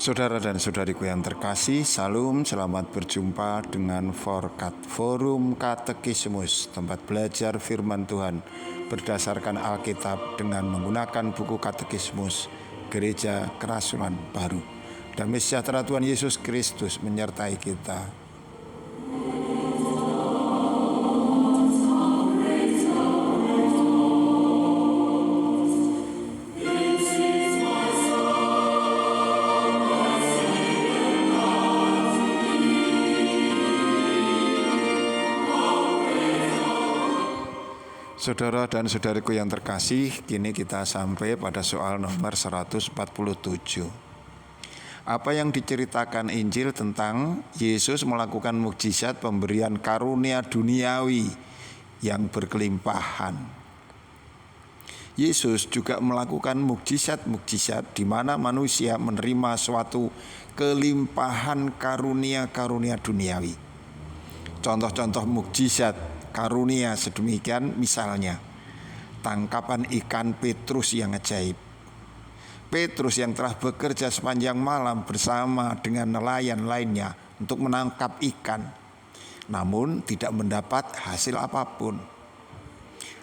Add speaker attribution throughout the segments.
Speaker 1: Saudara dan saudariku yang terkasih, salam, selamat berjumpa dengan Forum Katekismus, tempat belajar firman Tuhan berdasarkan Alkitab dengan menggunakan buku Katekismus Gereja Kerasulan Baru. Damai sejahtera Tuhan Yesus Kristus menyertai kita. Saudara dan saudariku yang terkasih, kini kita sampai pada soal nomor 147. Apa yang diceritakan Injil tentang Yesus melakukan mukjizat pemberian karunia duniawi yang berkelimpahan. Yesus juga melakukan mukjizat-mukjizat di mana manusia menerima suatu kelimpahan karunia-karunia duniawi. Contoh-contoh mukjizat karunia sedemikian misalnya tangkapan ikan Petrus yang ajaib. Petrus yang telah bekerja sepanjang malam bersama dengan nelayan lainnya untuk menangkap ikan, namun tidak mendapat hasil apapun.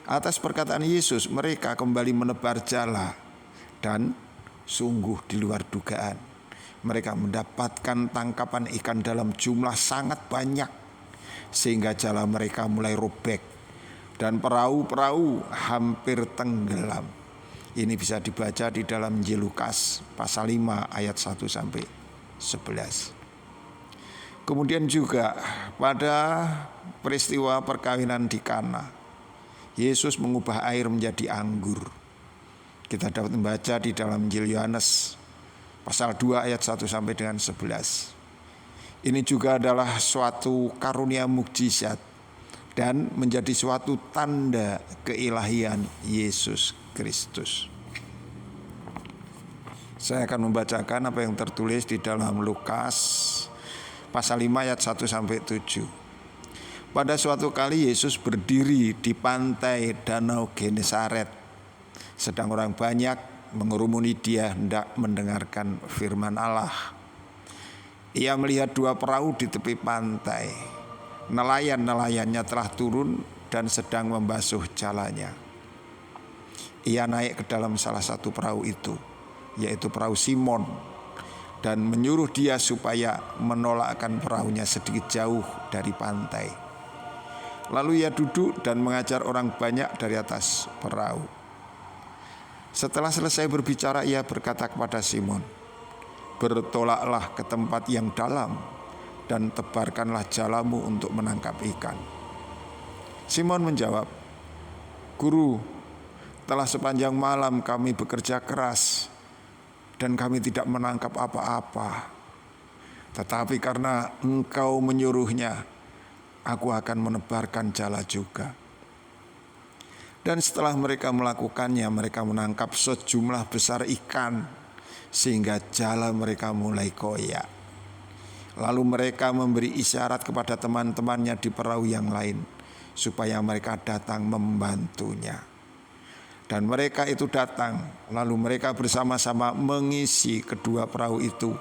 Speaker 1: Atas perkataan Yesus mereka kembali menebar jala dan sungguh di luar dugaan. Mereka mendapatkan tangkapan ikan dalam jumlah sangat banyak, sehingga jala mereka mulai robek dan perahu-perahu hampir tenggelam. Ini bisa dibaca di dalam Injil Lukas pasal 5 ayat 1 sampai 11. Kemudian juga pada peristiwa perkawinan di Kana, Yesus mengubah air menjadi anggur. Kita dapat membaca di dalam Injil Yohanes pasal 2 ayat 1 sampai dengan 11. Ini juga adalah suatu karunia mukjizat dan menjadi suatu tanda keilahian Yesus Kristus. Saya akan membacakan apa yang tertulis di dalam Lukas pasal 5 ayat 1 sampai 7. Pada suatu kali Yesus berdiri di pantai Danau Genesaret, sedang orang banyak mengerumuni Dia hendak mendengarkan firman Allah. Ia melihat dua perahu di tepi pantai. Nelayan-nelayannya telah turun dan sedang membasuh jalannya. Ia naik ke dalam salah satu perahu itu, yaitu perahu Simon, dan menyuruh dia supaya menolakkan perahunya sedikit jauh dari pantai. Lalu ia duduk dan mengajar orang banyak dari atas perahu. Setelah selesai berbicara, ia berkata kepada Simon, "Bertolaklah ke tempat yang dalam dan tebarkanlah jalamu untuk menangkap ikan." Simon menjawab, "Guru, telah sepanjang malam kami bekerja keras dan kami tidak menangkap apa-apa. Tetapi karena Engkau menyuruhnya, aku akan menebarkan jala juga." Dan setelah mereka melakukannya, mereka menangkap sejumlah besar ikan, sehingga jala mereka mulai koyak. Lalu mereka memberi isyarat kepada teman-temannya di perahu yang lain, supaya mereka datang membantunya. Dan mereka itu datang, lalu mereka bersama-sama mengisi kedua perahu itu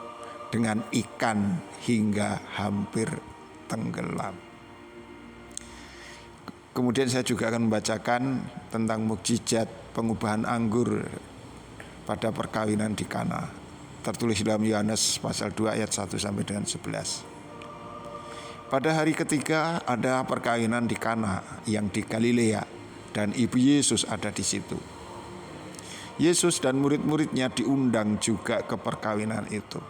Speaker 1: dengan ikan hingga hampir tenggelam. Kemudian saya juga akan membacakan tentang mukjizat pengubahan anggur pada perkawinan di Kana, tertulis dalam Yohanes pasal 2 ayat 1 sampai dengan 11. Pada hari ketiga ada perkawinan di Kana yang di Galilea, dan ibu Yesus ada di situ. Yesus dan murid-muridnya diundang juga ke perkawinan itu.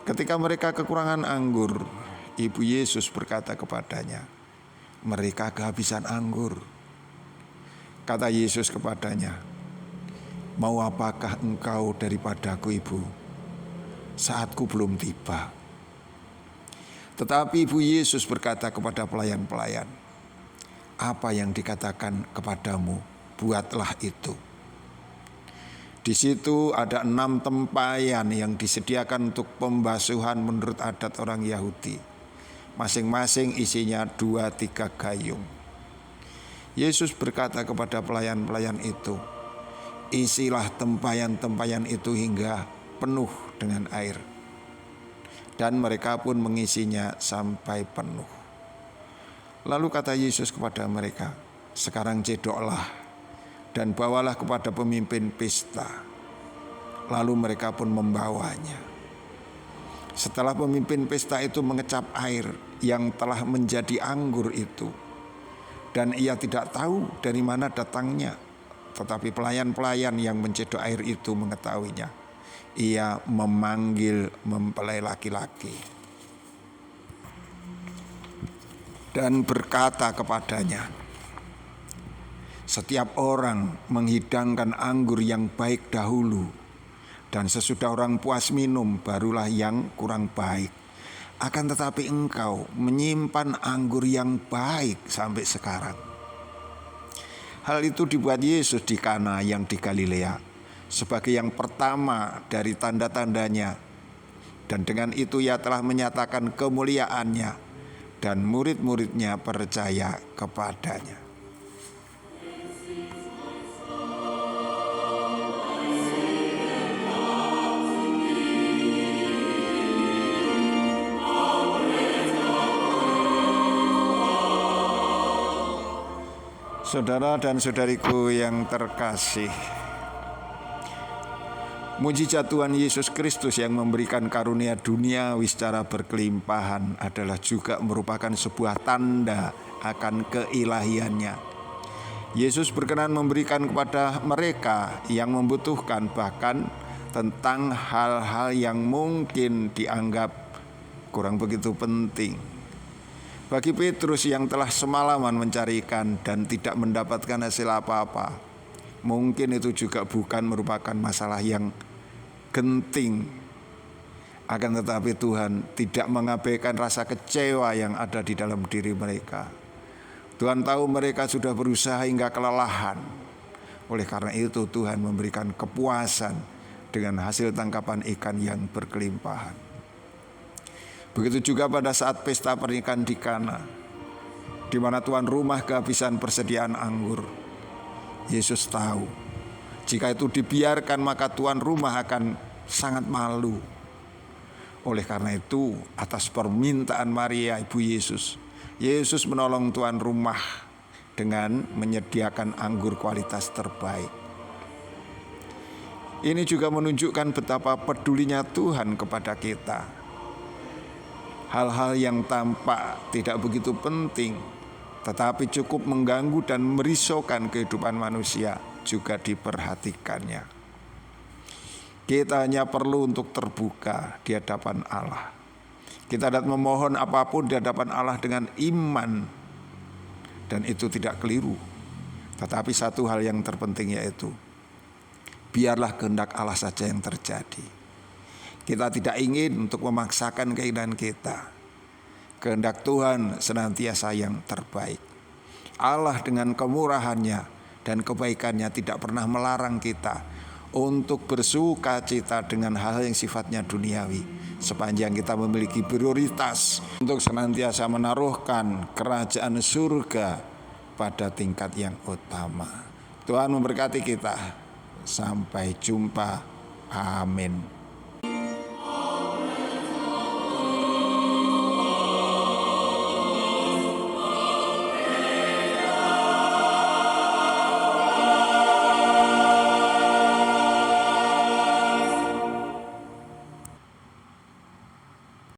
Speaker 1: Ketika mereka kekurangan anggur, ibu Yesus berkata kepadanya, "Mereka kehabisan anggur." Kata Yesus kepadanya, "Mau apakah engkau daripadaku, Ibu? Saatku belum tiba." Tetapi ibu Yesus berkata kepada pelayan-pelayan, "Apa yang dikatakan kepadamu, buatlah itu." Di situ ada 6 tempayan yang disediakan untuk pembasuhan menurut adat orang Yahudi. Masing-masing isinya 2-3 gayung. Yesus berkata kepada pelayan-pelayan itu, "Isilah tempayan-tempayan itu hingga penuh dengan air. Dan mereka pun mengisinya sampai penuh. Lalu kata Yesus kepada mereka, sekarang cedoklah dan bawalah kepada pemimpin pesta. Lalu mereka pun membawanya. Setelah pemimpin pesta itu mengecap air yang telah menjadi anggur itu, dan ia tidak tahu dari mana datangnya, tetapi pelayan-pelayan yang mencedok air itu mengetahuinya. Ia memanggil mempelai laki-laki dan berkata kepadanya, setiap orang menghidangkan anggur yang baik dahulu, dan sesudah orang puas minum barulah yang kurang baik. Akan tetapi engkau menyimpan anggur yang baik sampai sekarang. Hal itu dibuat Yesus di Kana yang di Galilea sebagai yang pertama dari tanda-tandanya. Dan dengan itu ia telah menyatakan kemuliaannya, dan murid-muridnya percaya kepadanya. Saudara dan saudariku yang terkasih, mujizat Tuhan Yesus Kristus yang memberikan karunia duniawi secara berkelimpahan adalah juga merupakan sebuah tanda akan keilahiannya. Yesus berkenan memberikan kepada mereka yang membutuhkan, bahkan tentang hal-hal yang mungkin dianggap kurang begitu penting. Bagi Petrus yang telah semalaman mencari ikan dan tidak mendapatkan hasil apa-apa, mungkin itu juga bukan merupakan masalah yang genting. Akan tetapi Tuhan tidak mengabaikan rasa kecewa yang ada di dalam diri mereka. Tuhan tahu mereka sudah berusaha hingga kelelahan. Oleh karena itu Tuhan memberikan kepuasan dengan hasil tangkapan ikan yang berkelimpahan. Begitu juga pada saat pesta pernikahan di Kana, di mana tuan rumah kehabisan persediaan anggur. Yesus tahu, jika itu dibiarkan maka tuan rumah akan sangat malu. Oleh karena itu, atas permintaan Maria ibu Yesus, Yesus menolong tuan rumah dengan menyediakan anggur kualitas terbaik. Ini juga menunjukkan betapa pedulinya Tuhan kepada kita. Hal-hal yang tampak tidak begitu penting, tetapi cukup mengganggu dan merisaukan kehidupan manusia juga diperhatikannya. Kita hanya perlu untuk terbuka di hadapan Allah. Kita dapat memohon apapun di hadapan Allah dengan iman, dan itu tidak keliru. Tetapi satu hal yang terpenting yaitu, biarlah kehendak Allah saja yang terjadi. Kita tidak ingin untuk memaksakan keinginan kita. Kehendak Tuhan senantiasa yang terbaik. Allah dengan kemurahannya dan kebaikannya tidak pernah melarang kita untuk bersuka cita dengan hal yang sifatnya duniawi, sepanjang kita memiliki prioritas untuk senantiasa menaruhkan kerajaan surga pada tingkat yang utama. Tuhan memberkati kita. Sampai jumpa. Amin.